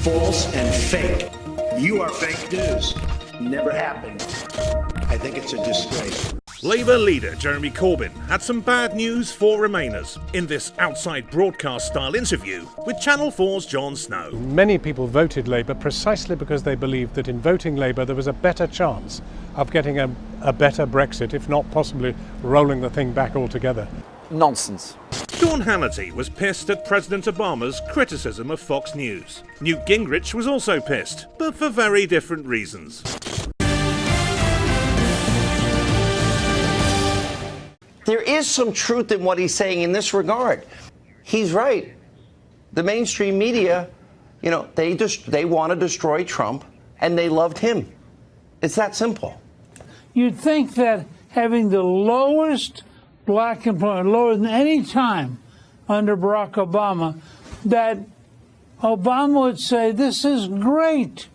false and fake. You are fake news. Never happened. I think it's a disgrace. Labour leader Jeremy Corbyn had some bad news for Remainers in this outside broadcast-style interview with Channel 4's Jon Snow. Many people voted Labour precisely because they believed that in voting Labour there was a better chance of getting a better Brexit, if not possibly rolling the thing back altogether. Nonsense. Sean Hannity was pissed at President Obama's criticism of Fox News. Newt Gingrich was also pissed, but for very different reasons. There is some truth in what he's saying in this regard. He's right. The mainstream media, you know, they want to destroy Trump, and they loved him. It's that simple. You'd think that having the lowest black employment, lower than any time under Barack Obama, that Obama would say, this is great.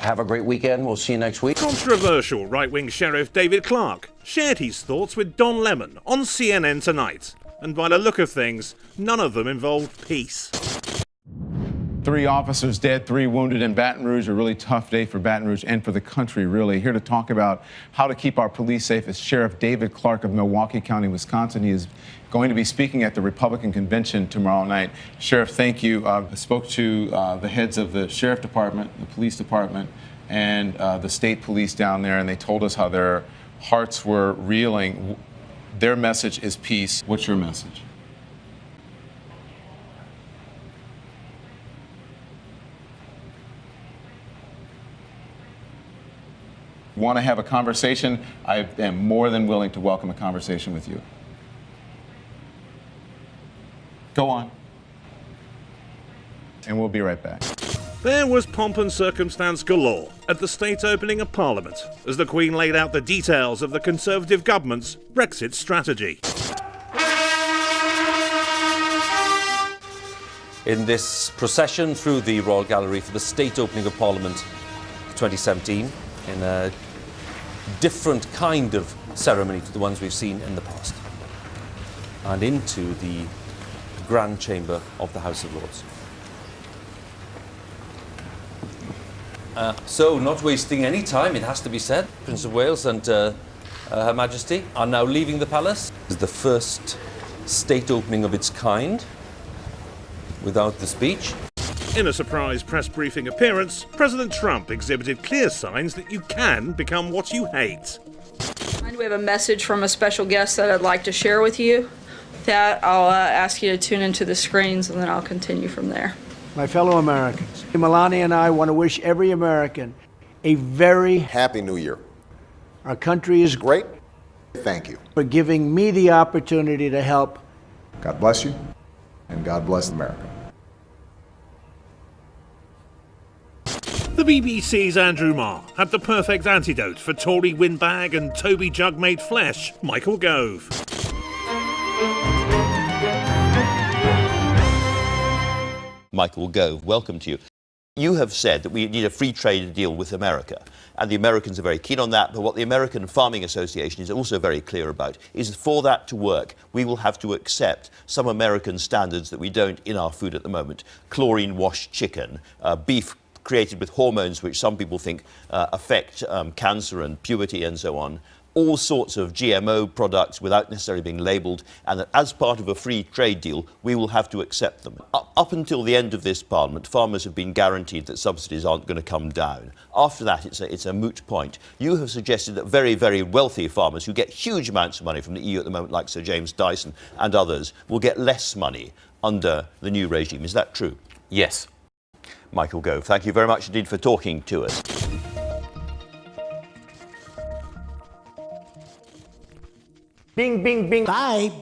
Have a great weekend. We'll see you next week. Controversial right-wing Sheriff David Clark shared his thoughts with Don Lemon on CNN Tonight. And by the look of things, none of them involved peace. 3 officers dead, 3 wounded in Baton Rouge. A really tough day for Baton Rouge and for the country, really. Here to talk about how to keep our police safe is Sheriff David Clark of Milwaukee County, Wisconsin. He is going to be speaking at the Republican convention tomorrow night. Sheriff, thank you. I spoke to the heads of the sheriff department, the police department, and the state police down there, and they told us how their hearts were reeling. Their message is peace. What's your message? Want to have a conversation? I am more than willing to welcome a conversation with you. Go on. And we'll be right back. There was pomp and circumstance galore at the state opening of Parliament as the Queen laid out the details of the Conservative government's Brexit strategy. In this procession through the Royal Gallery for the state opening of Parliament 2017, in a different kind of ceremony to the ones we've seen in the past, and into the Grand Chamber of the House of Lords. So, not wasting any time, it has to be said, Prince of Wales and Her Majesty are now leaving the palace. It's the first state opening of its kind without the speech. In a surprise press briefing appearance, President Trump exhibited clear signs that you can become what you hate. We have a message from a special guest that I'd like to share with you. With that, I'll ask you to tune into the screens, and then I'll continue from there. My fellow Americans, Melania and I want to wish every American a very Happy New Year. Our country is Great. Thank you. for giving me the opportunity to help. God bless you, and God bless America. The BBC's Andrew Marr had the perfect antidote for Tory windbag and Toby jug-made flesh, Michael Gove. Michael Gove, welcome to you. You have said that we need a free trade deal with America, and the Americans are very keen on that, but what the American Farming Association is also very clear about is for that to work, we will have to accept some American standards that we don't in our food at the moment. Chlorine-washed chicken, beef created with hormones which some people think affect cancer and puberty and so on, all sorts of GMO products without necessarily being labelled, and that as part of a free trade deal, we will have to accept them. Up until the end of this Parliament, farmers have been guaranteed that subsidies aren't going to come down. After that, it's a moot point. You have suggested that very, very wealthy farmers who get huge amounts of money from the EU at the moment, like Sir James Dyson and others, will get less money under the new regime. Is that true? Yes. Michael Gove, thank you very much indeed for talking to us. Bing, bing, bing. Bye.